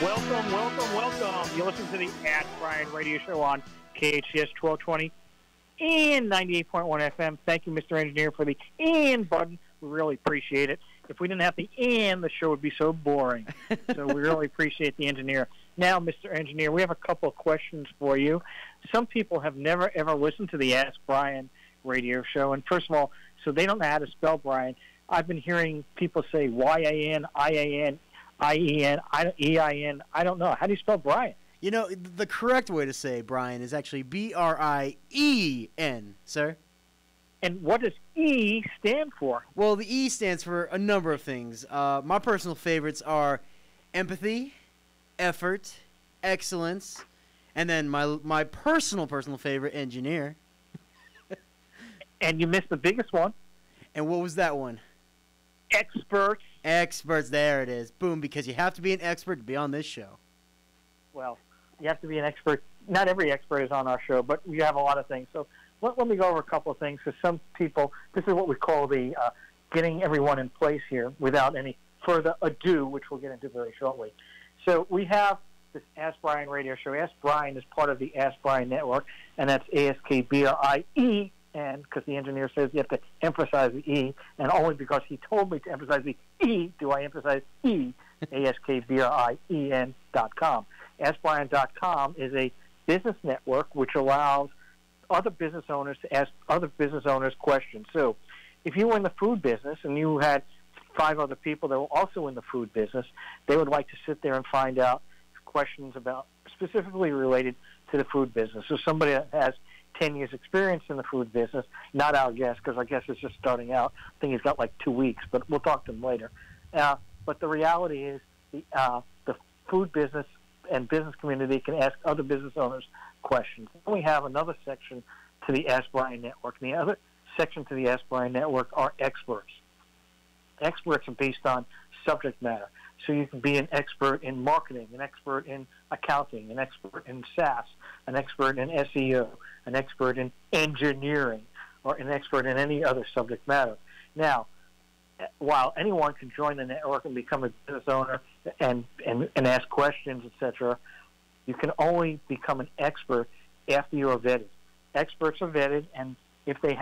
Welcome, welcome, welcome. You listen to the Ask Brien radio show on KHTS 1220 and 98.1 FM. Thank you, Mr. Engineer, for the and button. We really appreciate it. If we didn't have the and, the show would be so boring. So we really appreciate the engineer. Now, Mr. Engineer, we have a couple of questions for you. Some people have never, ever listened to the Ask Brien radio show. And first of all, so they don't know how to spell Brien. I've been hearing people say Y-A-N, I-A-N, I-E-N, E-I-N. I don't know. How do you spell Brien? You know, the correct way to say Brien is actually B-R-I-E-N, sir. And what does E stand for? Well, the E stands for a number of things. My personal favorites are empathy, effort, excellence, and then my personal favorite, engineer. And you missed the biggest one. And what was that one? Experts. Experts, there it is. Boom, because you have to be an expert to be on this show. Well, you have to be an expert. Not every expert is on our show, but we have a lot of things. So let me go over a couple of things. Because some people, this is what we call the getting everyone in place here without any further ado, which we'll get into very shortly. So we have this Ask Brien radio show. Ask Brien is part of the Ask Brien network, and that's A-S-K-B-R-I-E. And because the engineer says you have to emphasize the E, and only because he told me to emphasize the E do I emphasize E, AskBrien.com. AskBrien.com is a business network which allows other business owners to ask other business owners questions. So if you were in the food business and you had 5 other people that were also in the food business, they would like to sit there and find out questions about specifically related to the food business. So somebody that has 10 years experience in the food business, not our guest, because our guest is just starting out. I think he's got like 2 weeks, but we'll talk to him later. But the reality is the food business and business community can ask other business owners questions. Then we have another section to the Ask Brien network. And the other section to the Ask Brien network are experts. Experts are based on subject matter. So you can be an expert in marketing, an expert in accounting, an expert in SaaS, an expert in SEO, an expert in engineering, or an expert in any other subject matter. Now, while anyone can join the network and become a business owner and ask questions, etc., you can only become an expert after you are vetted. Experts are vetted, and if they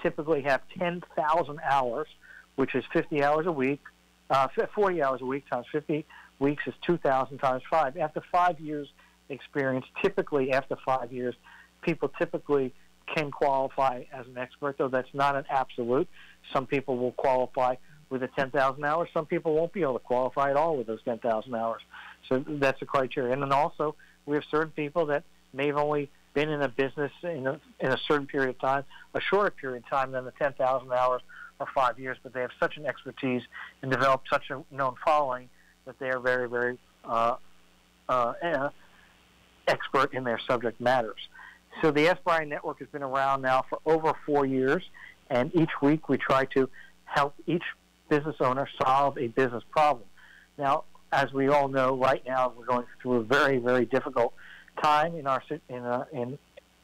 typically have 10,000 hours, which is 50 hours a week, 40 hours a week times 50 weeks is 2,000 times 5. After 5 years experience, typically after 5 years, people typically can qualify as an expert, though that's not an absolute. Some people will qualify with the 10,000 hours. Some people won't be able to qualify at all with those 10,000 hours. So that's a criteria. And then also, we have certain people that may have only been in a business in a certain period of time, a shorter period of time than the 10,000 hours or 5 years, but they have such an expertise and developed such a known following that they are very, very expert in their subject matters. So the Ask Brien Network has been around now for over 4 years, and each week we try to help each business owner solve a business problem. Now, as we all know, right now we're going through a very, very difficult time in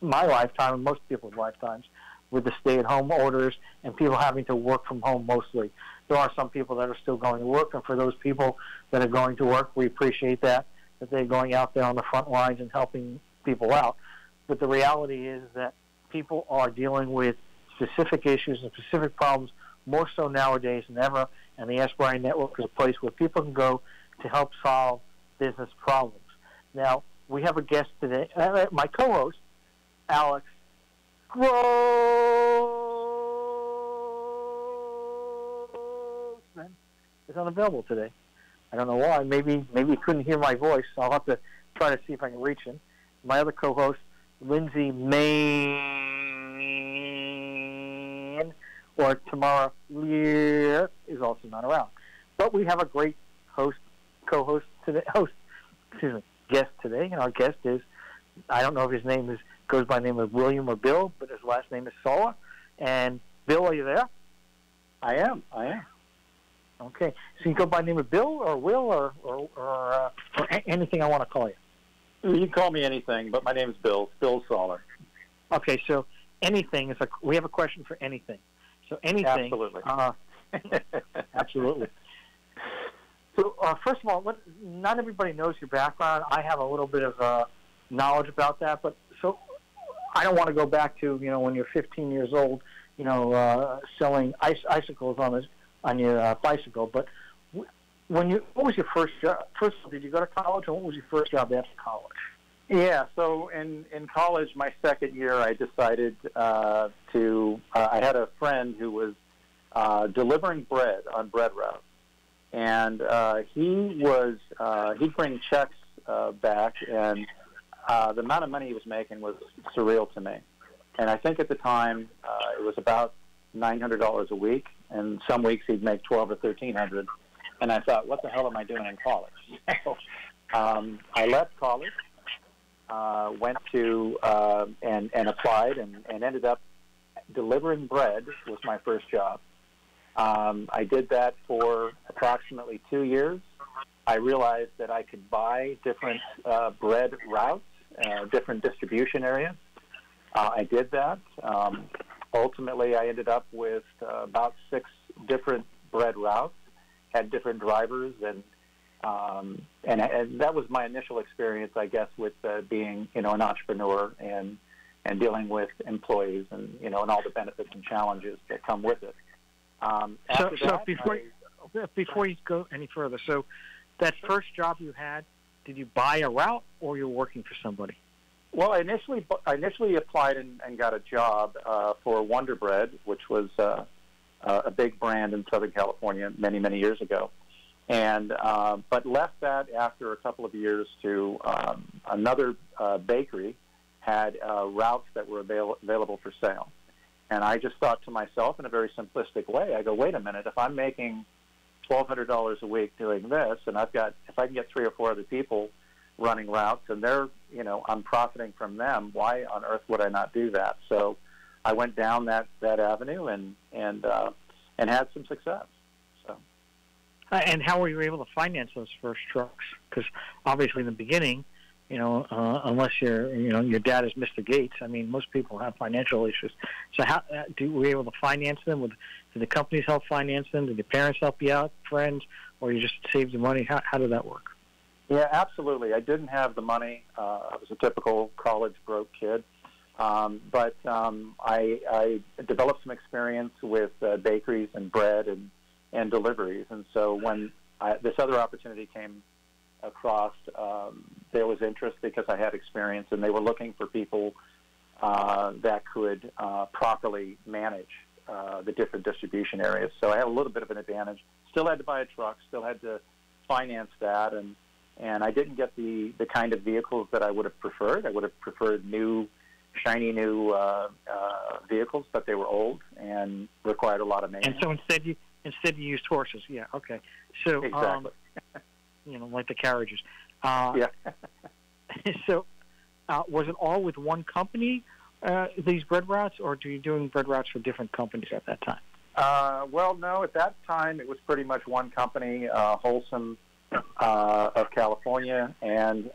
my lifetime and most people's lifetimes, with the stay-at-home orders and people having to work from home mostly. There are some people that are still going to work, and for those people that are going to work, we appreciate that they're going out there on the front lines and helping people out. But the reality is that people are dealing with specific issues and specific problems more so nowadays than ever, and the Ask Brien Network is a place where people can go to help solve business problems. Now, we have a guest today, my co-host, Alex Grossman, is unavailable today. I don't know why. Maybe he couldn't hear my voice. I'll have to try to see if I can reach him. My other co-host, Lindsay Main, or Tamara Lear, is also not around. But we have a great co-host today, guest today, and our guest is, I don't know if his name goes by the name of William or Bill, but his last name is Saller. And Bill, are you there? I am. Okay. So you go by the name of Bill or Will or anything I want to call you? You can call me anything, but my name is Bill Saller. Okay, so anything is we have a question for anything. So anything. Absolutely. Absolutely. So, first of all, not everybody knows your background. I have a little bit of knowledge about that, but so I don't want to go back to when you're 15 years old, selling icicles on your bicycle. But what was your first job? First of all, did you go to college, or what was your first job after college? Yeah, so in college, my second year, I decided I had a friend who was delivering bread on bread routes. And he'd bring checks back, and the amount of money he was making was surreal to me. And I think at the time it was about $900 a week, and some weeks he'd make $1,200 or $1,300. And I thought, what the hell am I doing in college? So I left college, went to and applied, and ended up delivering bread was my first job. I did that for approximately 2 years. I realized that I could buy different bread routes, different distribution areas. I did that. Ultimately, I ended up with about 6 different bread routes, had different drivers, and that was my initial experience, I guess, with being an entrepreneur and dealing with employees and and all the benefits and challenges that come with it. Before you go any further, so that first job you had, did you buy a route or you were working for somebody? Well, I initially applied and got a job for Wonder Bread, which was a big brand in Southern California many, many years ago, and but left that after a couple of years to another bakery had routes that were available for sale. And I just thought to myself in a very simplistic way, I go, wait a minute, if I'm making $1,200 a week doing this, and if I can get 3 or 4 other people running routes, and they're, I'm profiting from them, why on earth would I not do that? So I went down that avenue and had some success. So. And how were you able to finance those first trucks? Because obviously in the beginning, unless your dad is Mr. Gates, I mean, most people have financial issues. So how were you able to finance them? Did the companies help finance them? Did your parents help you out, friends, or you just saved the money? How did that work? Yeah, absolutely. I didn't have the money. I was a typical college broke kid. But I developed some experience with bakeries and bread and deliveries. And so when this other opportunity came across, there was interest because I had experience, and they were looking for people that could properly manage the different distribution areas. So I had a little bit of an advantage. Still had to buy a truck, still had to finance that, and I didn't get the kind of vehicles that I would have preferred. I would have preferred shiny new vehicles, but they were old and required a lot of maintenance. And so instead you used horses. Yeah, okay. So exactly. Like the carriages. Yeah. So was it all with one company, these bread routes, or were you doing bread routes for different companies at that time? Well, no. At that time, it was pretty much one company, Wholesome of California, and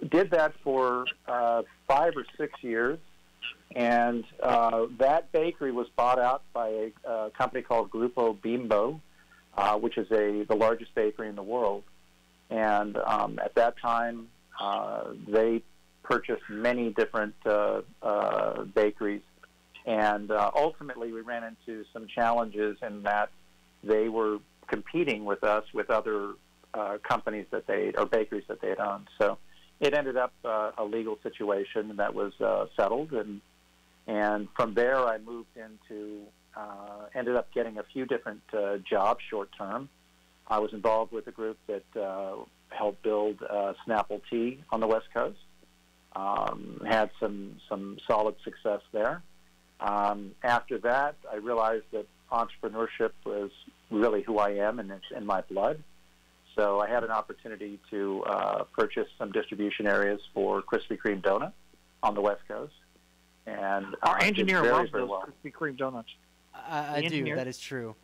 did that for 5 or 6 years. And that bakery was bought out by a company called Grupo Bimbo, which is the largest bakery in the world. And at that time, they purchased many different bakeries. And ultimately, we ran into some challenges in that they were competing with us with other companies or bakeries that they had owned. So it ended up a legal situation that was settled. And from there, I moved ended up getting a few different jobs short term. I was involved with a group that helped build Snapple Tea on the West Coast. Had some solid success there. After that, I realized that entrepreneurship was really who I am, and it's in my blood. So I had an opportunity to purchase some distribution areas for Krispy Kreme donuts on the West Coast. And our engineer loves those well. Krispy Kreme donuts. I do. That is true.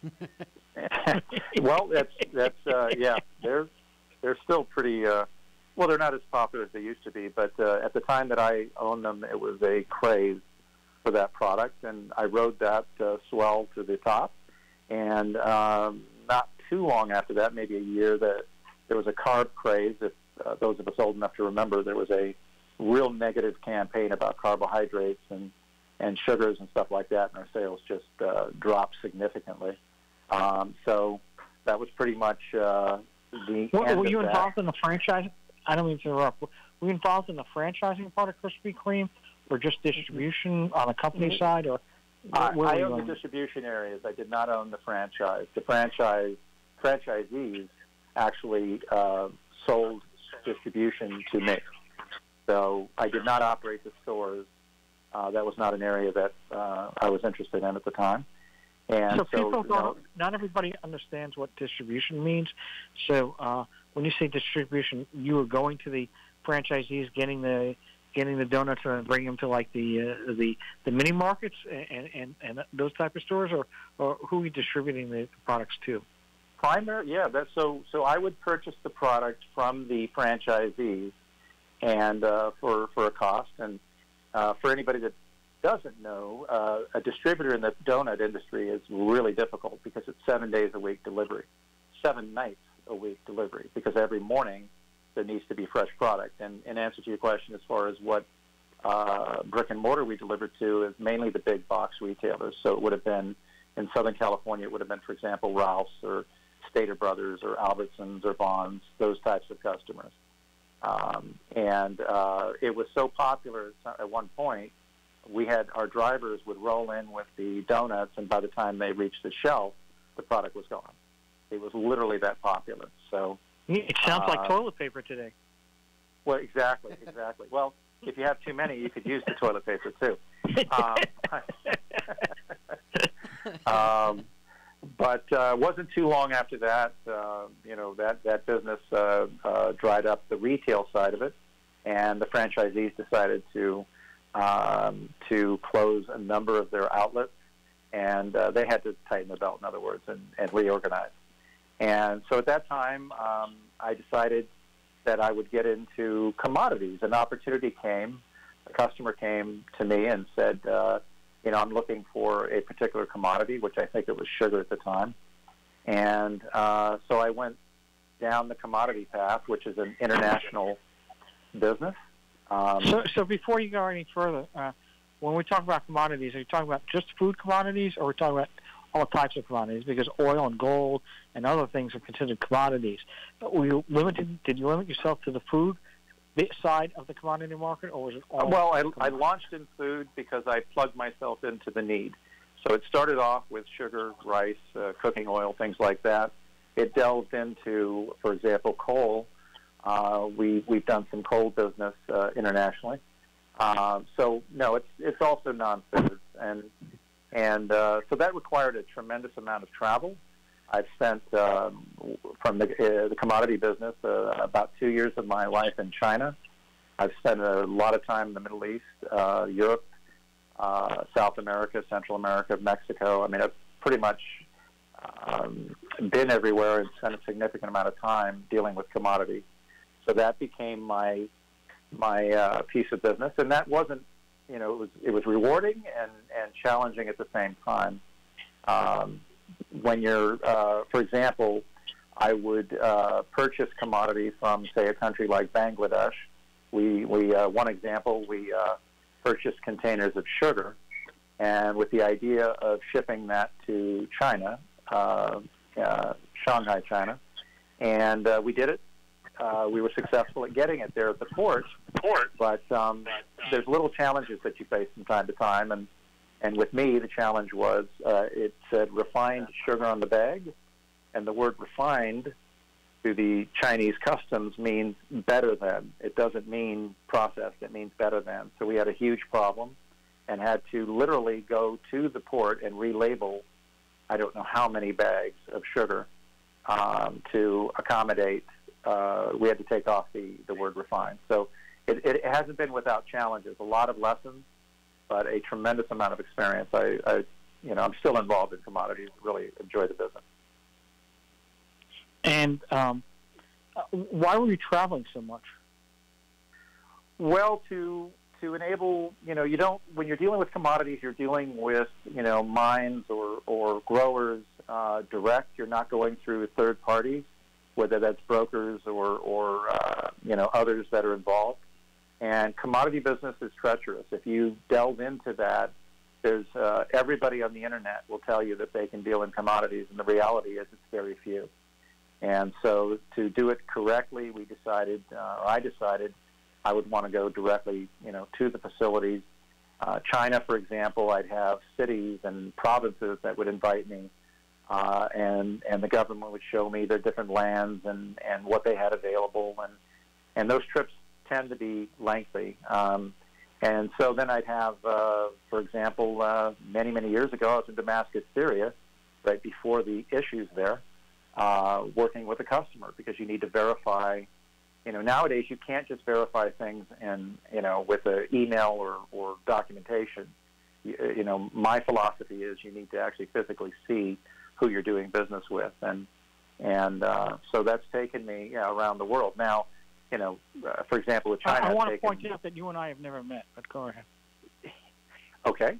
Well, that's yeah. They're still pretty. Well, they're not as popular as they used to be, but at the time that I owned them, it was a craze for that product, and I rode that swell to the top. And not too long after that, maybe a year, that there was a carb craze. If those of us old enough to remember, there was a real negative campaign about carbohydrates and sugars and stuff like that, and our sales just dropped significantly. So that was pretty much the end Were you of involved that. in the franchise? I don't mean to interrupt. Were you involved in the franchising part of Krispy Kreme, or just distribution on the company side, or where were I you owned on? the distribution areas. I did not own the franchise. The franchisees actually sold distribution to me. So I did not operate the stores. That was not an area that I was interested in at the time. And So people you know, don't. Not everybody understands what distribution means. So when you say distribution, you were going to the franchisees, getting the donuts and bringing them to like the mini markets and those type of stores, or who are you distributing the products to? So I would purchase the product from the franchisees, and for a cost. And for anybody that doesn't know, a distributor in the donut industry is really difficult because it's 7 days a week delivery, 7 nights a week delivery, because every morning there needs to be fresh product. And in answer to your question, as far as what brick and mortar we delivered to, is mainly the big box retailers. So it would have been, in Southern California, it would have been, for example, Ralph's or Stater Brothers or Albertsons or Vons, those types of customers. And it was so popular at one point, our drivers would roll in with the donuts, and by the time they reached the shelf, the product was gone. It was literally that popular. So It sounds like toilet paper today. well, exactly. Well, if you have too many, you could use the toilet paper too. But it wasn't too long after that, that business dried up, the retail side of it, and the franchisees decided to close a number of their outlets, and they had to tighten the belt, in other words, and reorganize. And so at that time, I decided that I would get into commodities. An opportunity came. A customer came to me and said, I'm looking for a particular commodity, which I think it was sugar at the time. And so I went down the commodity path, which is an international business. So before you go any further, when we talk about commodities, are you talking about just food commodities, or are we talking about all types of commodities? Because oil and gold and other things are considered commodities. Did you limit yourself to the food side of the commodity market, or was it all? Well, I launched in food because I plugged myself into the need. So it started off with sugar, rice, cooking oil, things like that. It delved into, for example, coal. We've done some coal business internationally. So no, it's also non-foods, and so that required a tremendous amount of travel. I've spent from the commodity business about 2 years of my life in China. I've spent a lot of time in the Middle East, Europe, South America, Central America, Mexico. I mean, I've pretty much been everywhere and spent a significant amount of time dealing with commodities. So that became my piece of business, and that wasn't, it was rewarding and challenging at the same time. When you're, for example, I would purchase commodity from, say, a country like Bangladesh. One example, we purchased containers of sugar, and with the idea of shipping that to China, Shanghai, China, and we did it. We were successful at getting it there at the port, but there's little challenges that you face from time to time, and with me, the challenge was it said refined sugar on the bag, and the word refined to the Chinese customs means better than. It doesn't mean processed, it means better than. So we had a huge problem and had to literally go to the port and relabel, I don't know how many bags of sugar to accommodate. We had to take off the word refined. So it hasn't been without challenges, a lot of lessons, but a tremendous amount of experience. I'm still involved in commodities, really enjoy the business. And why were you traveling so much? Well, to enable, when you're dealing with commodities, you're dealing with, mines or growers direct. You're not going through third parties, whether that's brokers or others that are involved. And commodity business is treacherous. If you delve into that, there's everybody on the internet will tell you that they can deal in commodities, and the reality is it's very few. And so to do it correctly, I decided I would want to go directly, to the facilities. China, for example, I'd have cities and provinces that would invite me, and the government would show me their different lands and what they had available, and those trips tend to be lengthy. And so then I'd have, for example, many, many years ago, I was in Damascus, Syria, right before the issues there, working with a customer, because you need to verify. Nowadays you can't just verify things with an email or documentation. My philosophy is you need to actually physically see who you're doing business with, and so that's taken me around the world. Now, for example, with China, I want to point out that you and I have never met, but go ahead. Okay.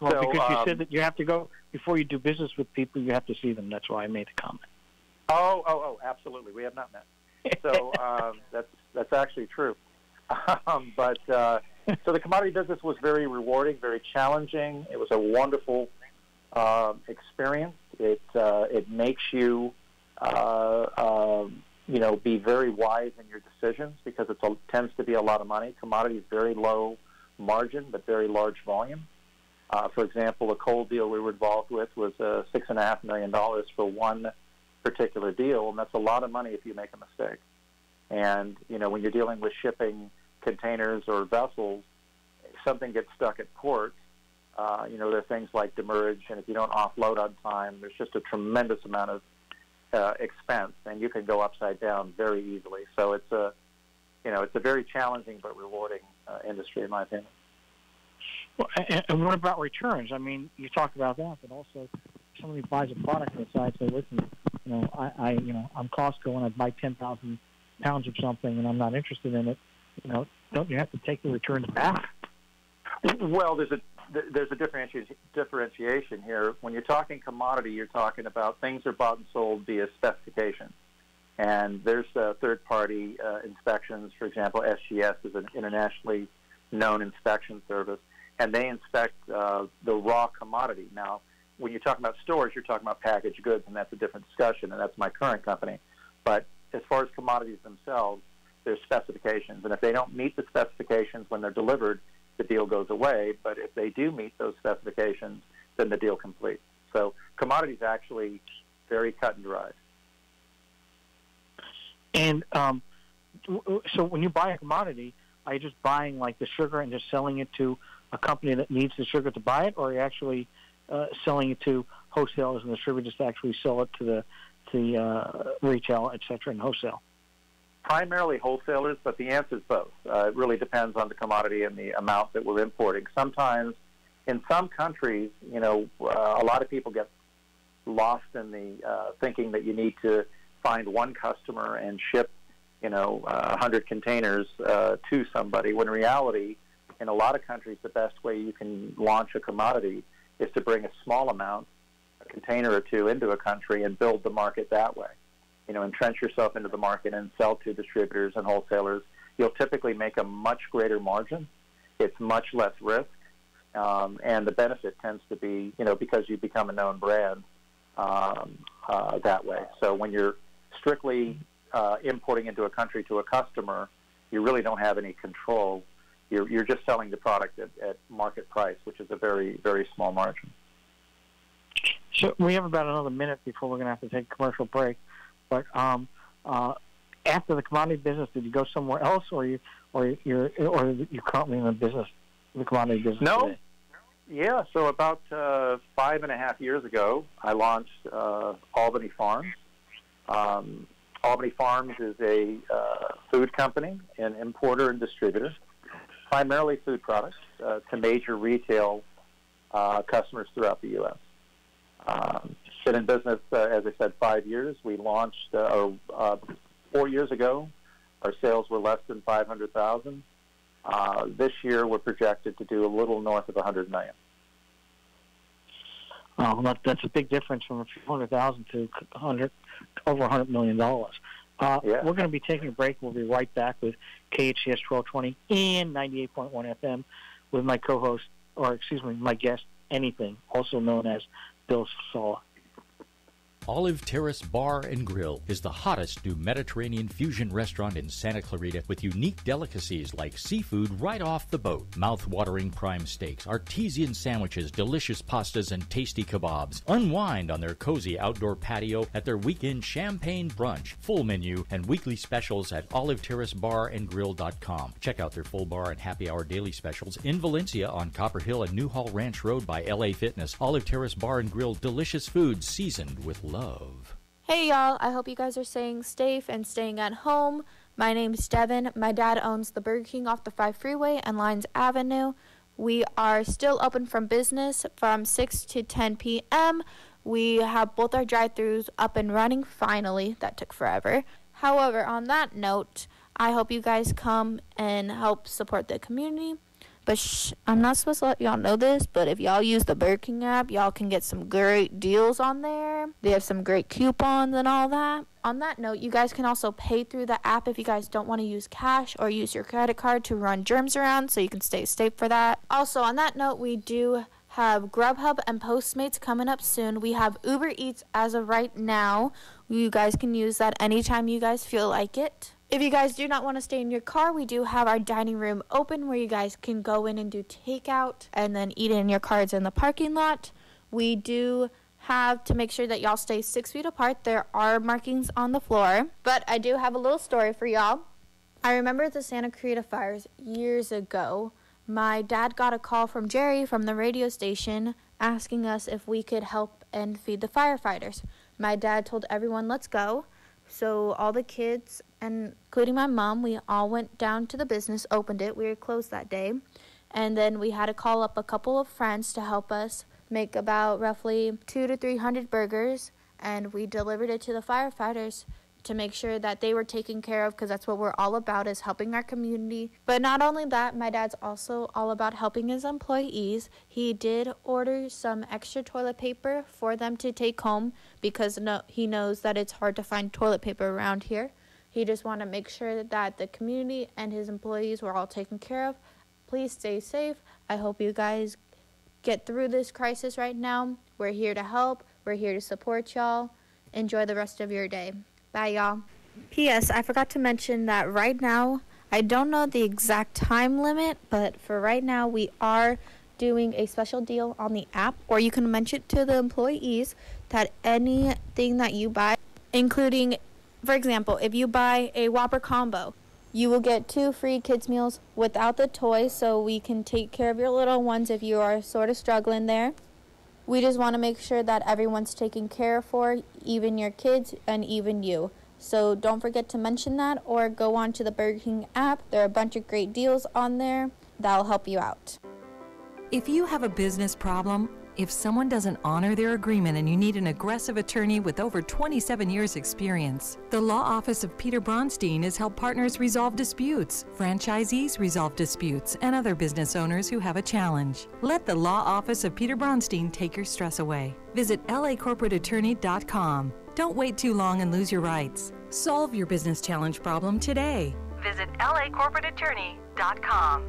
Well, because you said that you have to go before you do business with people, you have to see them. That's why I made the comment. Oh, absolutely. We have not met. So that's actually true. But so the commodity business was very rewarding, very challenging. It was a wonderful experience. It makes you be very wise in your decisions, because it tends to be a lot of money. Commodity is very low margin but very large volume. For example, a coal deal we were involved with was $6.5 million for one particular deal, and that's a lot of money if you make a mistake. And when you're dealing with shipping containers or vessels, if something gets stuck at port, there are things like demurrage, and if you don't offload on time, there's just a tremendous amount of expense, and you can go upside down very easily. So it's a very challenging but rewarding industry, in my opinion. Well, and what about returns? I mean, you talk about that, but also somebody buys a product and decides, "Hey, listen, I'm Costco and I buy 10,000 pounds of something and I'm not interested in it." Don't you have to take the returns back? Well, there's a differentiation here. When you're talking commodity, you're talking about things are bought and sold via specification. And there's third-party inspections. For example, SGS is an internationally known inspection service, and they inspect the raw commodity. Now, when you're talking about stores, you're talking about packaged goods, and that's a different discussion, and that's my current company. But as far as commodities themselves, there's specifications, and if they don't meet the specifications when they're delivered, the deal goes away. But if they do meet those specifications, then the deal completes. So commodities actually very cut and dried. And so when you buy a commodity, are you just buying like the sugar and just selling it to a company that needs the sugar to buy it, or are you actually selling it to wholesalers and distributors to actually sell it to the retail, et cetera, and wholesale? Primarily wholesalers, but the answer is both. It really depends on the commodity and the amount that we're importing. Sometimes, in some countries, a lot of people get lost in the thinking that you need to find one customer and ship, 100 containers to somebody, when in reality, in a lot of countries, the best way you can launch a commodity is to bring a small amount, a container or two, into a country and build the market that way. Entrench yourself into the market and sell to distributors and wholesalers. You'll typically make a much greater margin. It's much less risk, and the benefit tends to be, because you become a known brand that way. So when you're strictly importing into a country to a customer, you really don't have any control. You're just selling the product at market price, which is a very, very small margin. So we have about another minute before we're going to have to take a commercial break. But after the commodity business, did you go somewhere else, or you're currently in the commodity business? No. Today? Yeah. So about 5.5 years ago, I launched Albany Farms. Albany Farms is a food company, an importer and distributor, primarily food products to major retail customers throughout the U.S. Been in business, as I said, 5 years. We launched 4 years ago. Our sales were less than $500,000. This year, we're projected to do a little north of $100 million. That's a big difference from a few $100,000 to over $100 million. We're going to be taking a break. We'll be right back with KHTS 1220 and 98.1 FM with my co-host, my guest, Anything, also known as Bill Saller. Olive Terrace Bar and Grill is the hottest new Mediterranean fusion restaurant in Santa Clarita with unique delicacies like seafood right off the boat, mouth-watering prime steaks, artesian sandwiches, delicious pastas, and tasty kebabs. Unwind on their cozy outdoor patio at their weekend champagne brunch, full menu, and weekly specials at oliveterracebarandgrill.com. Check out their full bar and happy hour daily specials in Valencia on Copper Hill and Newhall Ranch Road by LA Fitness. Olive Terrace Bar and Grill, delicious food seasoned with love. Hey y'all, I hope you guys are staying safe and staying at home. My name's Devin. My dad owns the Burger King off the 5 freeway and Lyons Avenue. We are still open from business from 6 to 10 p.m. We have both our drive-thrus up and running finally. That took forever. However, on that note, I hope you guys come and help support the community. But I'm not supposed to let y'all know this, but if y'all use the Burger King app, y'all can get some great deals on there. They have some great coupons and all that. On that note, you guys can also pay through the app if you guys don't want to use cash or use your credit card to run germs around, so you can stay safe for that. Also, on that note, we do have Grubhub and Postmates coming up soon. We have Uber Eats as of right now. You guys can use that anytime you guys feel like it. If you guys do not want to stay in your car, we do have our dining room open where you guys can go in and do takeout and then eat in your cars in the parking lot. We do have to make sure that y'all stay 6 feet apart. There are markings on the floor. But I do have a little story for y'all. I remember the Santa Clarita fires years ago. My dad got a call from Jerry from the radio station asking us if we could help and feed the firefighters. My dad told everyone, let's go. So all the kids, and including my mom, we all went down to the business, opened it. We were closed that day. And then we had to call up a couple of friends to help us make about roughly 200 to 300 burgers. And we delivered it to the firefighters to make sure that they were taken care of, because that's what we're all about, is helping our community. But not only that, my dad's also all about helping his employees. He did order some extra toilet paper for them to take home because he knows that it's hard to find toilet paper around here. He just wanted to make sure that the community and his employees were all taken care of. Please stay safe. I hope you guys get through this crisis right now. We're here to help. We're here to support y'all. Enjoy the rest of your day. Bye, y'all. P.S. I forgot to mention that right now, I don't know the exact time limit, but for right now, we are doing a special deal on the app, or you can mention to the employees that anything that you buy, including, for example, if you buy a Whopper combo, you will get 2 free kids meals without the toys, so we can take care of your little ones if you are sort of struggling there. We just want to make sure that everyone's taken care for, even your kids and even you. So don't forget to mention that, or go on to the Burger King app. There are a bunch of great deals on there that'll help you out. If you have a business problem, if someone doesn't honor their agreement and you need an aggressive attorney with over 27 years experience, the Law Office of Peter Bronstein has helped partners resolve disputes, franchisees resolve disputes, and other business owners who have a challenge. Let the Law Office of Peter Bronstein take your stress away. Visit lacorporateattorney.com. Don't wait too long and lose your rights. Solve your business challenge problem today. Visit lacorporateattorney.com.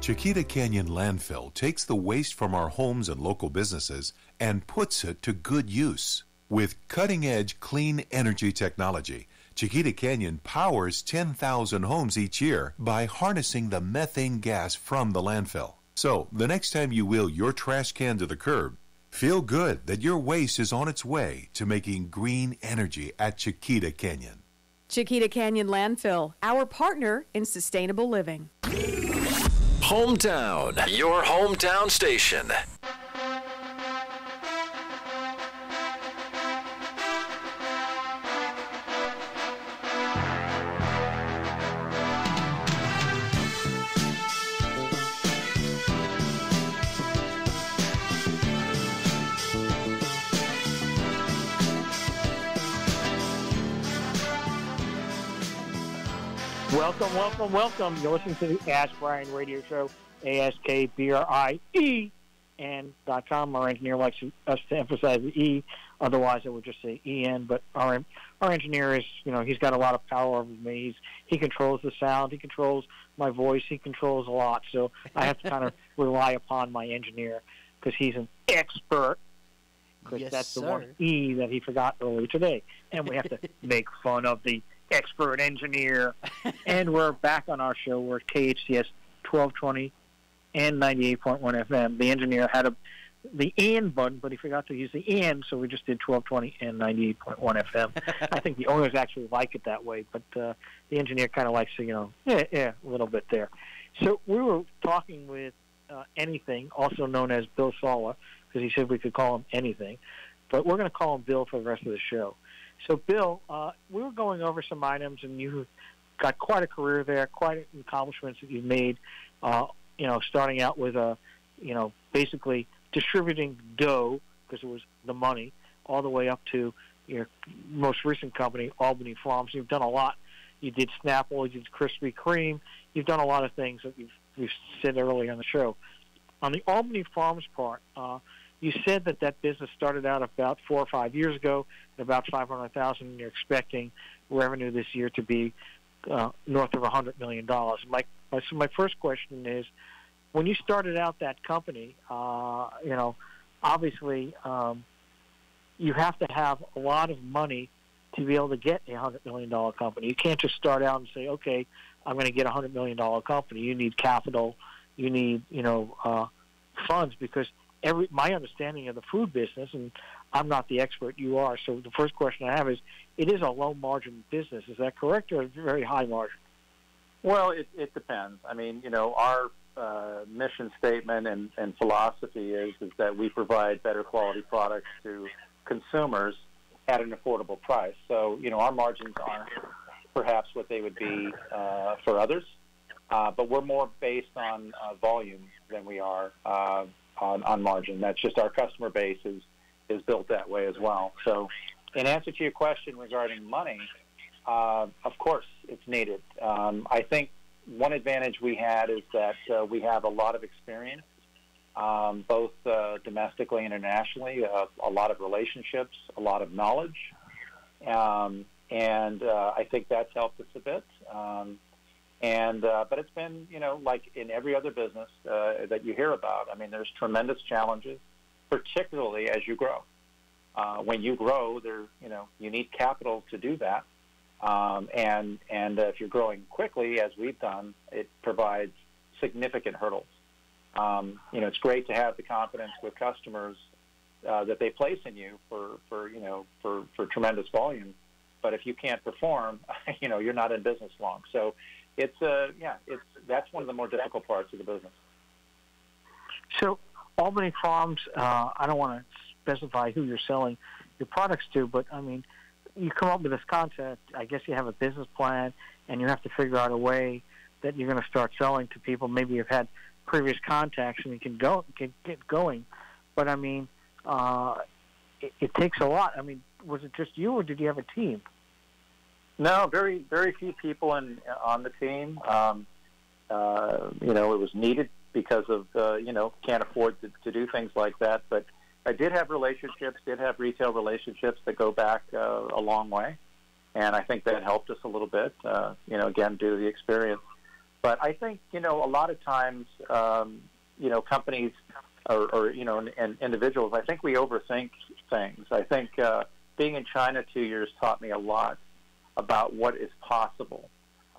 Chiquita Canyon Landfill takes the waste from our homes and local businesses and puts it to good use. With cutting-edge clean energy technology, Chiquita Canyon powers 10,000 homes each year by harnessing the methane gas from the landfill. So, the next time you wheel your trash can to the curb, feel good that your waste is on its way to making green energy at Chiquita Canyon. Chiquita Canyon Landfill, our partner in sustainable living. Hometown, your hometown station. Welcome. You're listening to the Ask Brien radio show, AskBrien. Our engineer likes us to emphasize the E. Otherwise, it would just say EN. But our engineer is, he's got a lot of power over me. He controls the sound. He controls my voice. He controls a lot. So I have to kind of rely upon my engineer because he's an expert. Because that's the one E that he forgot earlier today. And we have to make fun of the expert engineer. And we're back on our show. We're at KHTS 1220 and 98.1 FM. The engineer had the "and" button, but he forgot to use the "and," so we just did 1220 and 98.1 FM. I think the owners actually like it that way, but the engineer kind of likes to, a little bit there. So we were talking with Anything, also known as Bill Saller, because he said we could call him Anything, but we're going to call him Bill for the rest of the show. So, Bill, we were going over some items, and you've got quite a career there, quite accomplishments that you've made, starting out with, basically distributing dough, because it was the money, all the way up to your most recent company, Albany Farms. You've done a lot. You did Snapple, you did Krispy Kreme. You've done a lot of things that we've said earlier on the show. On the Albany Farms part, you said that business started out about 4 or 5 years ago at about $500,000. You're expecting revenue this year to be north of $100 million. My first question is, when you started out that company, obviously you have to have a lot of money to be able to get a $100 million company. You can't just start out and say, okay, I'm going to get a $100 million company. You need capital. You need, funds, because my understanding of the food business, and I'm not the expert, you are, so the first question I have is, it is a low-margin business. Is that correct, or very high margin? Well, it depends. I mean, our mission statement and philosophy is that we provide better quality products to consumers at an affordable price. So, our margins aren't perhaps what they would be for others, but we're more based on volume than we are on margin. That's just our customer base is built that way as well. So, in answer to your question regarding money, of course it's needed. I think one advantage we had is that we have a lot of experience, both domestically and internationally, a lot of relationships, a lot of knowledge, and I think that's helped us a bit. But it's been, like in every other business that you hear about, I mean, there's tremendous challenges, particularly as you grow. When you grow, you need capital to do that. And if you're growing quickly, as we've done, it provides significant hurdles. It's great to have the confidence with customers that they place in you for tremendous volume. But if you can't perform, you're not in business long. So that's one of the more difficult parts of the business. So Albany Farms, I don't want to specify who you're selling your products to, but I mean, you come up with this concept. I guess you have a business plan, and you have to figure out a way that you're going to start selling to people. Maybe you've had previous contacts and you can get going. But I mean, it takes a lot. I mean, was it just you, or did you have a team? No, very, very few people on the team. It was needed because of can't afford to do things like that. But I did have retail relationships that go back a long way, and I think that helped us a little bit. Again, due to the experience. But I think a lot of times, companies or and individuals, I think we overthink things. I think being in China 2 years taught me a lot about what is possible.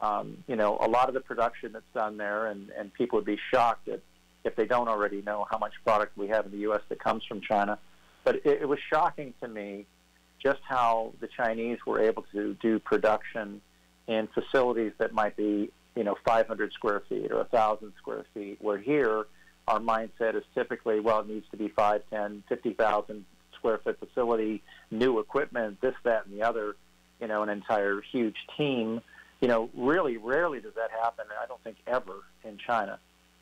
A lot of the production that's done there, and people would be shocked if they don't already know how much product we have in the U.S. that comes from China. But it was shocking to me just how the Chinese were able to do production in facilities that might be 500 square feet or 1,000 square feet, where here our mindset is typically, well, it needs to be 5, 10, 50,000 square foot facility, new equipment, this, that, and the other, an entire huge team. Really rarely does that happen, I don't think ever, in China.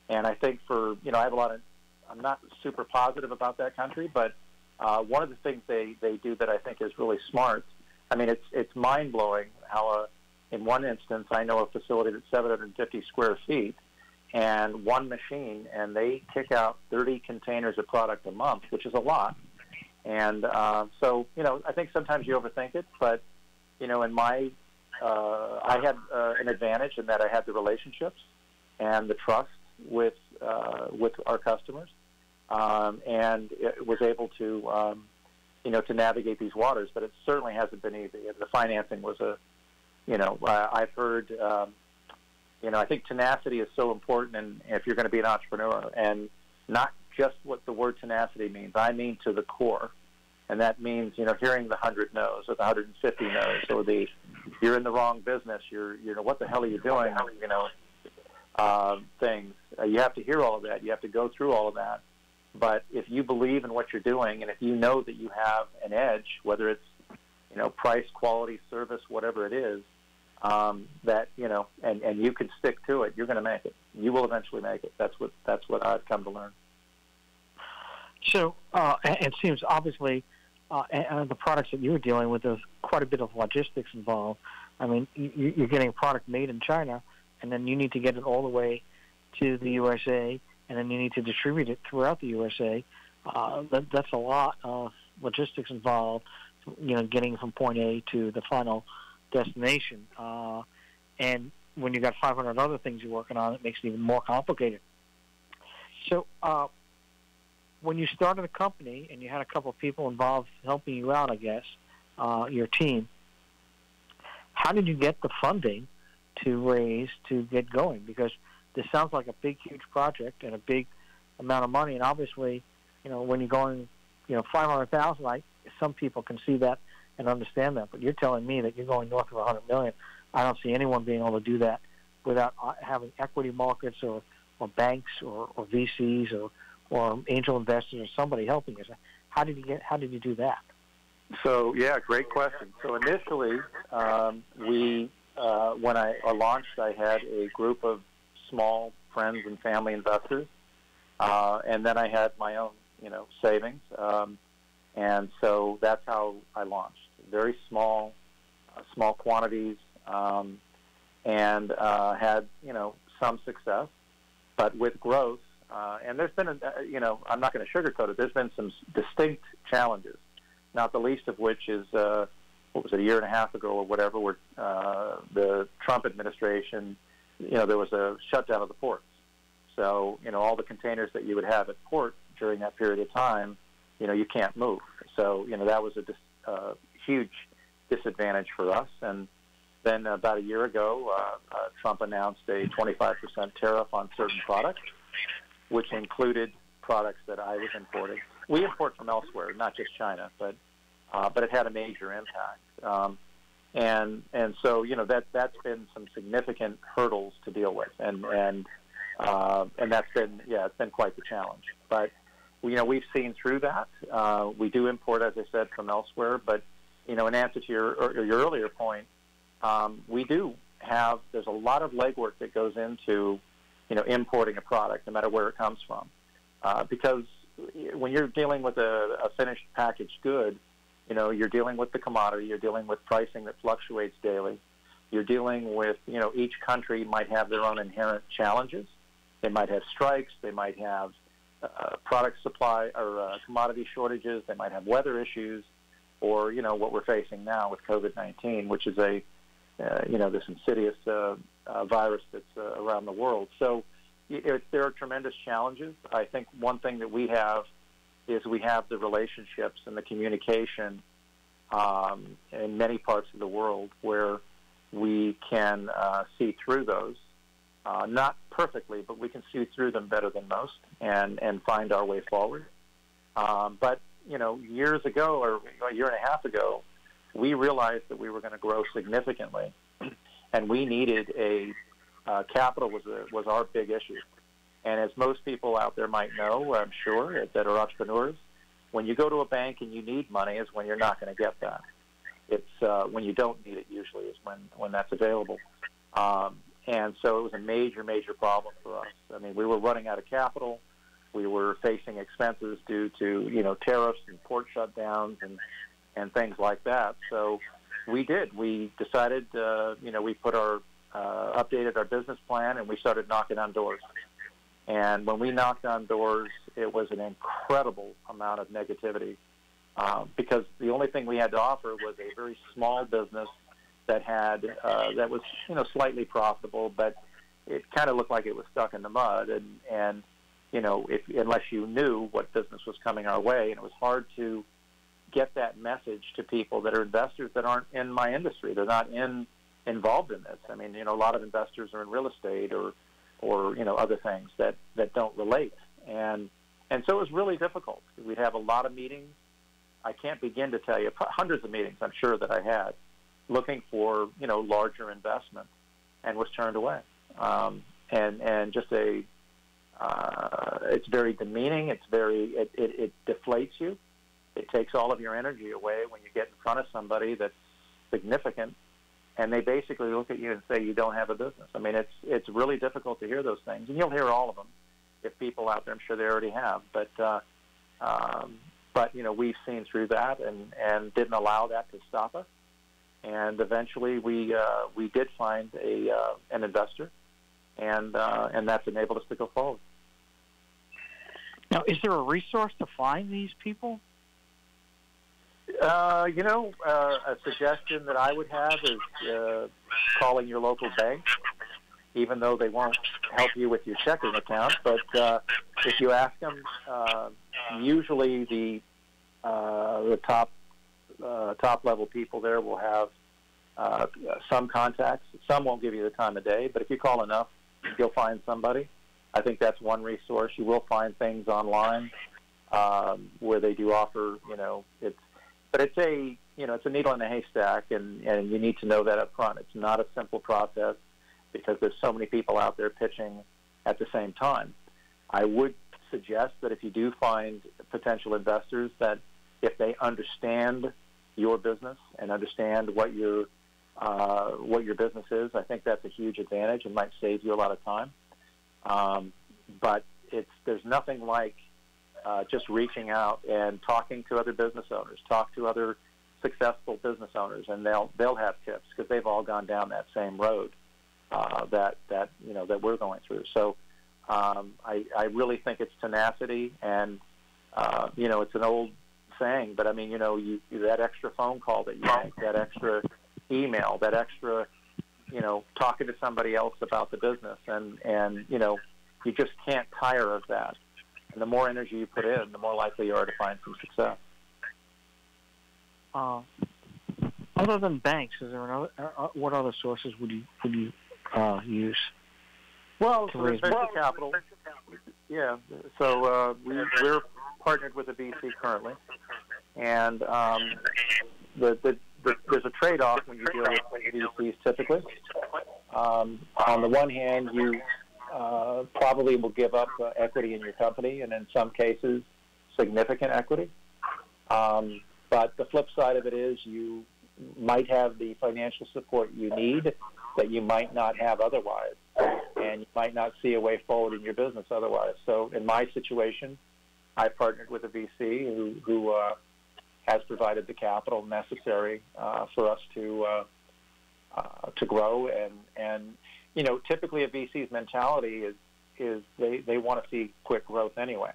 And I think I have I'm not super positive about that country, but one of the things they do that I think is really smart, I mean, it's mind-blowing how in one instance, I know a facility that's 750 square feet, and one machine, and they kick out 30 containers of product a month, which is a lot. And so, I think sometimes you overthink it, but, in my, I had an advantage in that I had the relationships and the trust with our customers, and it was able to, to navigate these waters. But it certainly hasn't been easy. The financing was I've heard, I think tenacity is so important, and if you're going to be an entrepreneur, and not just what the word tenacity means. I mean to the core, and that means hearing the 100 no's or the 150 no's, or the you're in the wrong business. You're what the hell are you doing? Things you have to hear all of that. You have to go through all of that. But if you believe in what you're doing, and if you know that you have an edge, whether it's price, quality, service, whatever it is, that and you can stick to it, you're going to make it. You will eventually make it. That's what I've come to learn. So it seems obviously, and the products that you were dealing with, there's quite a bit of logistics involved. I mean, you're getting a product made in China, and then you need to get it all the way to the USA, and then you need to distribute it throughout the USA. That's a lot of logistics involved, getting from point A to the final destination. And when you've got 500 other things you're working on, it makes it even more complicated. So when you started a company and you had a couple of people involved helping you out, I guess, your team, how did you get the funding to raise to get going? Because this sounds like a big, huge project and a big amount of money. And obviously, when you're going, 500,000, some people can see that and understand that. But you're telling me that you're going north of 100 million. I don't see anyone being able to do that without having equity markets or banks or VCs or angel investors or somebody helping you. How did you do that? So yeah, great question. So initially, when I launched, I had a group of small friends and family investors, and then I had my own, savings, and so that's how I launched. Very small quantities, and had some success, but with growth. And there's been, I'm not going to sugarcoat it. There's been some distinct challenges, not the least of which is, what was it, a year and a half ago or whatever, where the Trump administration, there was a shutdown of the ports. So, all the containers that you would have at port during that period of time, you can't move. So, that was a huge disadvantage for us. And then about a year ago, Trump announced a 25% tariff on certain products, which included products that I was importing. We import from elsewhere, not just China, but it had a major impact. And so that's been some significant hurdles to deal with, and that's been it's been quite the challenge. But we've seen through that. We do import, as I said, from elsewhere, but in answer to your earlier point, we do have. There's a lot of legwork that goes into importing a product, no matter where it comes from, because when you're dealing with a finished packaged good, you're dealing with the commodity, you're dealing with pricing that fluctuates daily, you're dealing with each country might have their own inherent challenges. They might have strikes, they might have product supply or commodity shortages, they might have weather issues, or what we're facing now with COVID-19, which is this insidious virus that's around the world. So there are tremendous challenges. I think one thing that we have is we have the relationships and the communication in many parts of the world where we can see through those. Not perfectly, but we can see through them better than most and find our way forward. But, years ago or a year and a half ago, we realized that we were going to grow significantly, and we needed capital was our big issue. And as most people out there might know, I'm sure, that are entrepreneurs, when you go to a bank and you need money is when you're not going to get that. It's when you don't need it usually is when that's available. And so it was a major, major problem for us. I mean, we were running out of capital. We were facing expenses due to, tariffs and port shutdowns and things like that. So we decided, we put our updated our business plan, and we started knocking on doors. And when we knocked on doors, it was an incredible amount of negativity because the only thing we had to offer was a very small business that had that was slightly profitable, but it kind of looked like it was stuck in the mud. And unless you knew what business was coming our way, and it was hard to get that message to people that are investors that aren't in my industry. They're not involved in this. I mean, a lot of investors are in real estate or other things that don't relate. And so it was really difficult. We'd have a lot of meetings. I can't begin to tell you, hundreds of meetings I'm sure that I had, looking for, larger investment, and was turned away. And just it's very demeaning. It deflates you. It takes all of your energy away when you get in front of somebody that's significant, and they basically look at you and say you don't have a business. I mean, it's really difficult to hear those things, and you'll hear all of them if people out there. I'm sure they already have, but we've seen through that and didn't allow that to stop us. And eventually, we did find an investor, and that's enabled us to go forward. Now, is there a resource to find these people? A suggestion that I would have is calling your local bank, even though they won't help you with your checking account. But if you ask them, usually the top level people there will have some contacts. Some won't give you the time of day, but if you call enough, you'll find somebody. I think that's one resource. You will find things online where they do offer, but it's a needle in a haystack, and you need to know that up front. It's not a simple process because there's so many people out there pitching at the same time. I would suggest that if you do find potential investors, that if they understand your business and understand what your business is, I think that's a huge advantage and might save you a lot of time. But there's nothing like just reaching out and talking to other business owners, talk to other successful business owners, and they'll have tips because they've all gone down that same road that we're going through. So I really think it's tenacity, and it's an old saying, but I mean, that extra phone call that you make, that extra email, that extra, talking to somebody else about the business, and you just can't tire of that. And the more energy you put in, the more likely you are to find some success. Other than banks, is there what other sources would you use? Well, so there's venture capital. Yeah. So we're partnered with a VC currently, and there's a trade-off when you deal with VCs typically. On the one hand, you probably will give up equity in your company, and in some cases, significant equity. But the flip side of it is you might have the financial support you need that you might not have otherwise, and you might not see a way forward in your business otherwise. So in my situation, I partnered with a VC who has provided the capital necessary for us to grow, and typically a VC's mentality is they want to see quick growth anyway.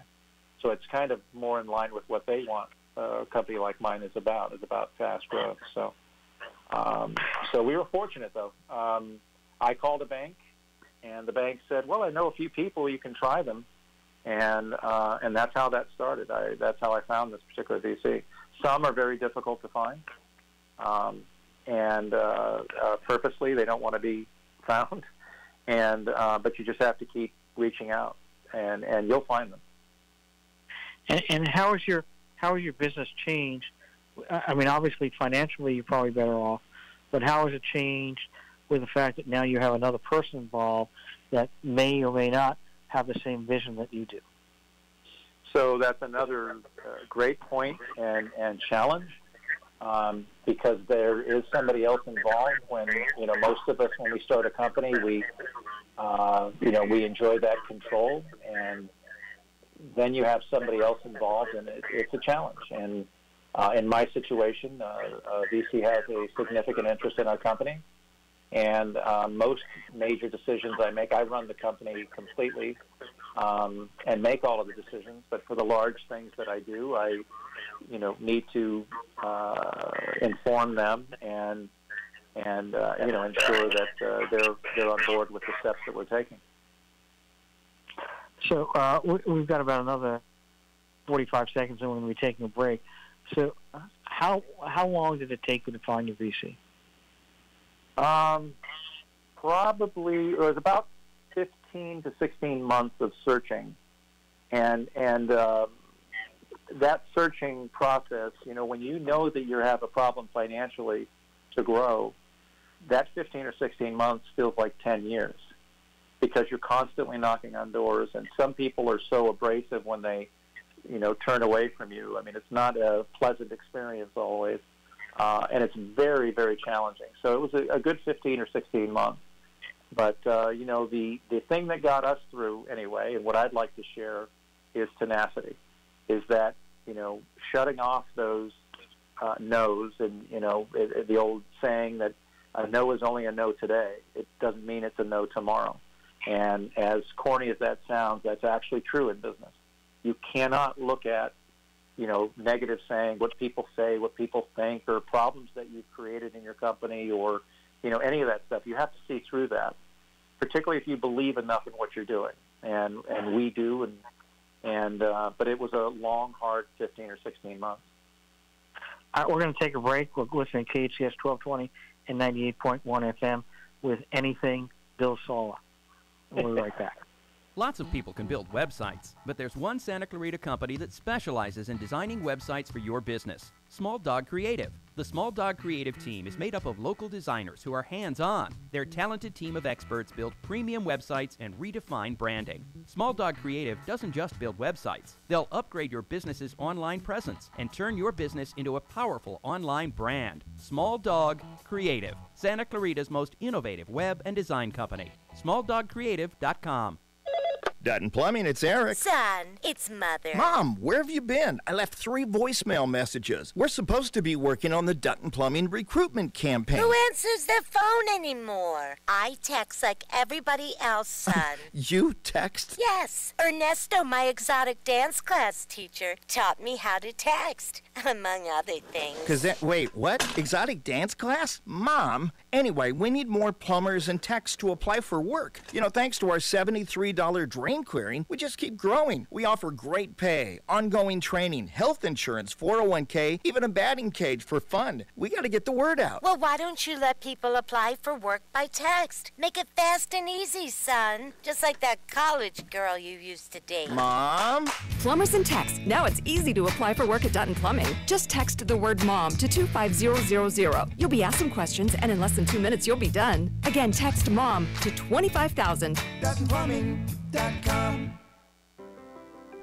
So it's kind of more in line with what they want. A company like mine is about fast growth. So we were fortunate though. I called a bank, and the bank said, "Well, I know a few people. You can try them," and that's how that started. That's how I found this particular VC. Some are very difficult to find, and purposely they don't want to be found, and but you just have to keep reaching out, and you'll find them. And how has your business changed? I mean, obviously financially you're probably better off, but how has it changed with the fact that now you have another person involved that may or may not have the same vision that you do? So that's another great point and challenge, because there is somebody else involved. When most of us, when we start a company, we enjoy that control, and then you have somebody else involved, and it's a challenge. And in my situation, VC has a significant interest in our company, And most major decisions I make, I run the company completely and make all of the decisions. But for the large things that I do, I need to inform them and ensure that they're on board with the steps that we're taking. So we've got about another 45 seconds, and we're going to be taking a break. So how long did it take you to find your VC? Probably it was about 15 to 16 months of searching, and that searching process, when you know that you have a problem financially to grow, that 15 or 16 months feels like 10 years because you're constantly knocking on doors, and some people are so abrasive when they, turn away from you. I mean, it's not a pleasant experience always, and it's very, very challenging. So it was a good 15 or 16 months. But, the thing that got us through anyway, and what I'd like to share is tenacity, is that, shutting off those no's, and, the old saying that a no is only a no today. It doesn't mean it's a no tomorrow. And as corny as that sounds, that's actually true in business. You cannot look at, negative saying, what people say, what people think, or problems that you've created in your company, or, any of that stuff. You have to see through that, particularly if you believe enough in what you're doing. And we do, but it was a long, hard 15 or 16 months. All right, we're going to take a break. We're listening to KHTS 1220 and 98.1 FM with Anything Bill Saller. We'll be right back. Lots of people can build websites, but there's one Santa Clarita company that specializes in designing websites for your business. Small Dog Creative. The Small Dog Creative team is made up of local designers who are hands-on. Their talented team of experts build premium websites and redefine branding. Small Dog Creative doesn't just build websites. They'll upgrade your business's online presence and turn your business into a powerful online brand. Small Dog Creative, Santa Clarita's most innovative web and design company. SmallDogCreative.com. Dutton Plumbing, it's Eric. Son, it's Mother. Mom, where have you been? I left 3 voicemail messages. We're supposed to be working on the Dutton Plumbing recruitment campaign. Who answers their phone anymore? I text like everybody else, son. You text? Yes. Ernesto, my exotic dance class teacher, taught me how to text, among other things. Wait, what? Exotic dance class? Mom? Anyway, we need more plumbers and techs to apply for work. Thanks to our $73 drain clearing, we just keep growing. We offer great pay, ongoing training, health insurance, 401k, even a batting cage for fun. We got to get the word out. Well, why don't you let people apply for work by text? Make it fast and easy, son. Just like that college girl you used to date. Mom? Plumbers and techs. Now it's easy to apply for work at Dutton Plumbing. Just text the word MOM to 25000. You'll be asked some questions, and in less than 2 minutes, you'll be done. Again, text MOM to 25,000. DuttonPlumbing.com.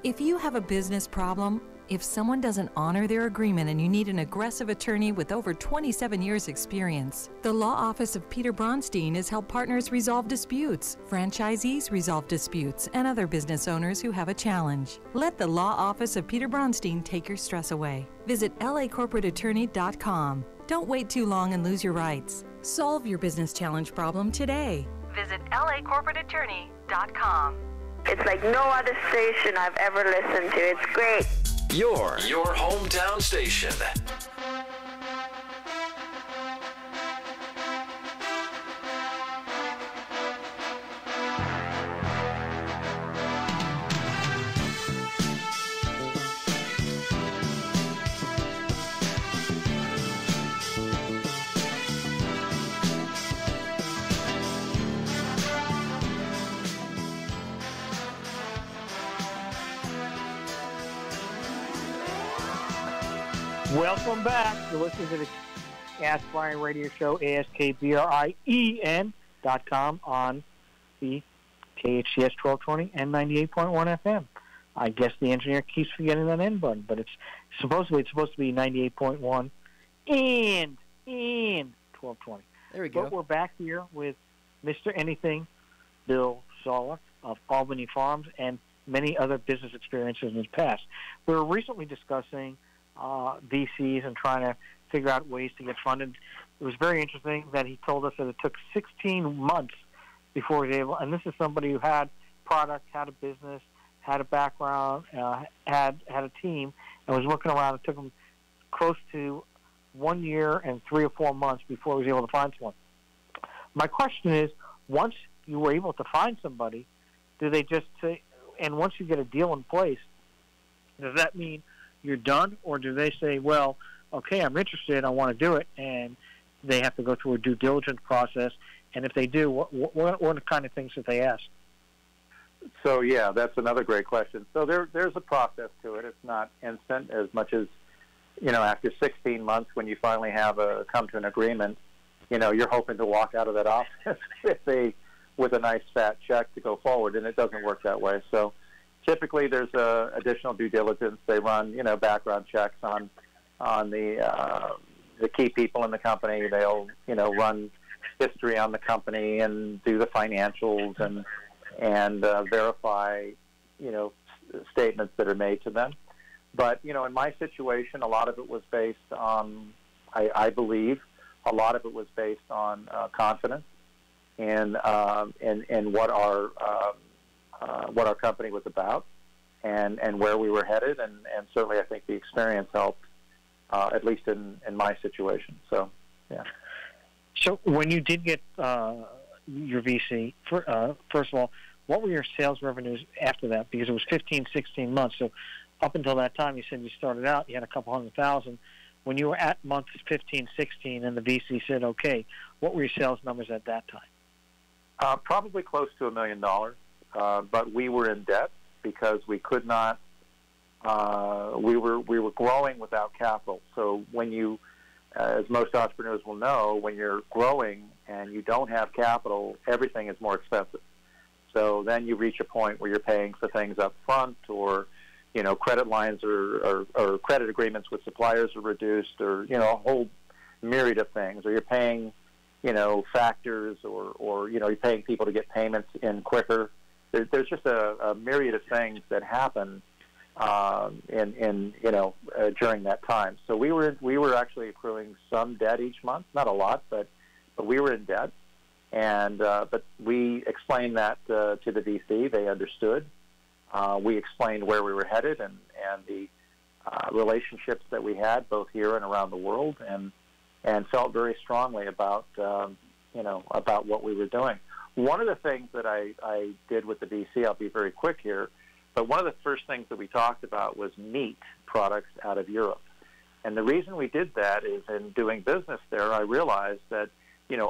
If you have a business problem, if someone doesn't honor their agreement and you need an aggressive attorney with over 27 years experience, the Law Office of Peter Bronstein has helped partners resolve disputes, franchisees resolve disputes, and other business owners who have a challenge. Let the Law Office of Peter Bronstein take your stress away. Visit lacorporateattorney.com. Don't wait too long and lose your rights. Solve your business challenge problem today. Visit lacorporateattorney.com. It's like no other station I've ever listened to. It's great. Your hometown station. Welcome back. You're listening to the Ask Brien radio show, AskBrien.com on the KHTS 1220 and 98.1 FM. I guess the engineer keeps forgetting that end button, but it's supposed to be 98.1 and 1220. There we go. But we're back here with Mr. Anything, Bill Saller of Albany Farms, and many other business experiences in his past. We were recently discussing VCs and trying to figure out ways to get funded. It was very interesting that he told us that it took 16 months before he was able, and this is somebody who had product, had a business, had a background, had a team, and was looking around. It took him close to 1 year and 3 or 4 months before he was able to find someone. My question is, once you were able to find somebody, do they just say, and once you get a deal in place, does that mean you're done, or do they say, well, okay, I'm interested, I want to do it, and they have to go through a due diligence process? And if they do, what are the kind of things that they ask? So, yeah, that's another great question. So there's a process to it. It's not instant as much as, after 16 months when you finally come to an agreement, you're hoping to walk out of that office with a nice fat check to go forward, and it doesn't work that way. So typically there's additional due diligence. They run, background checks on the key people in the company. They'll, run history on the company and do the financials and verify, statements that are made to them. But, in my situation, a lot of it was based on, I believe, a lot of it was based on confidence in what our company was about and where we were headed, and certainly I think the experience helped, at least in my situation. So, yeah. So when you did get your VC, first of all, what were your sales revenues after that? Because it was 15, 16 months. So up until that time, you said you started out, you had a couple $100,000. When you were at months 15, 16, and the VC said, okay, what were your sales numbers at that time? Probably close to $1 million, but we were in debt because we could not. We were growing without capital. So when you, as most entrepreneurs will know, when you're growing and you don't have capital, everything is more expensive. So then you reach a point where you're paying for things up front, or credit lines or credit agreements with suppliers are reduced, or a whole myriad of things, or you're paying factors, or you're paying people to get payments in quicker. There's just a myriad of things that happen during that time. So we were actually accruing some debt each month, not a lot, but we were in debt, and but we explained that to the VC. They understood. We explained where we were headed and the relationships that we had both here and around the world, and felt very strongly about about what we were doing. One of the things that I did with the VC, I'll be very quick here, but one of the first things that we talked about was meat products out of Europe. And the reason we did that is, in doing business there, I realized that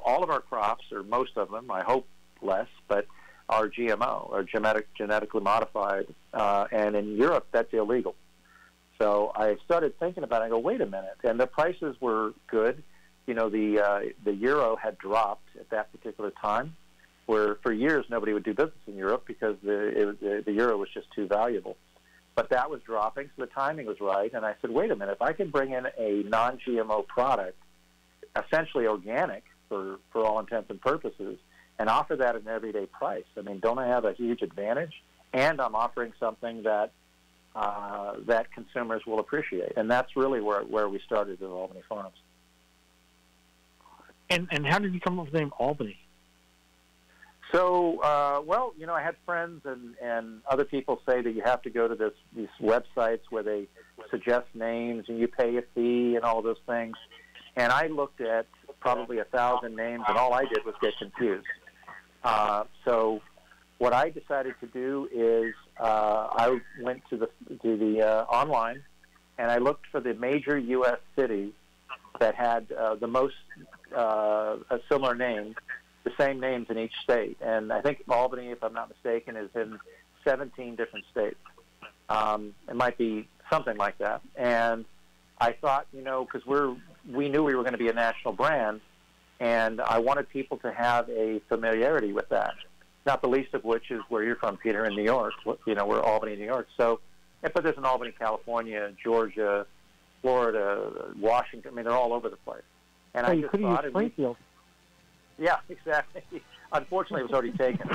all of our crops, or most of them, I hope less, but are GMO, or genetically modified, and in Europe that's illegal. So I started thinking about it. I go, wait a minute, and the prices were good. The euro had dropped at that particular time, where for years nobody would do business in Europe because the euro was just too valuable. But that was dropping, so the timing was right. And I said, wait a minute, if I can bring in a non-GMO product, essentially organic for all intents and purposes, and offer that at an everyday price, I mean, don't I have a huge advantage? And I'm offering something that that consumers will appreciate. And that's really where we started at Albany Farms. And how did you come up with the name Albany? So, I had friends and other people say that you have to go to these websites where they suggest names and you pay a fee and all those things. And I looked at probably 1,000 names, and all I did was get confused. So what I decided to do is I went to the online, and I looked for the major U.S. cities that had the most a similar name, the same names in each state. And I think Albany, if I'm not mistaken, is in 17 different states. It might be something like that. And I thought, because we knew we were going to be a national brand, and I wanted people to have a familiarity with that, not the least of which is where you're from, Peter, in New York. We're Albany, New York. So, but there's an Albany, California, Georgia, Florida, Washington. I mean, they're all over the place. And I just could have used Springfield. Yeah, exactly. Unfortunately, it was already taken.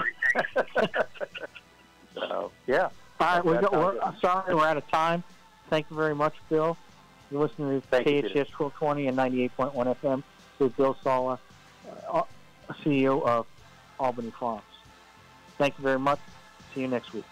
So, yeah. All right, sorry, we're out of time. Thank you very much, Bill. You're listening to Thank you, KHTS 1220 and 98.1 FM with Bill Saller, CEO of Albany Farms. Thank you very much. See you next week.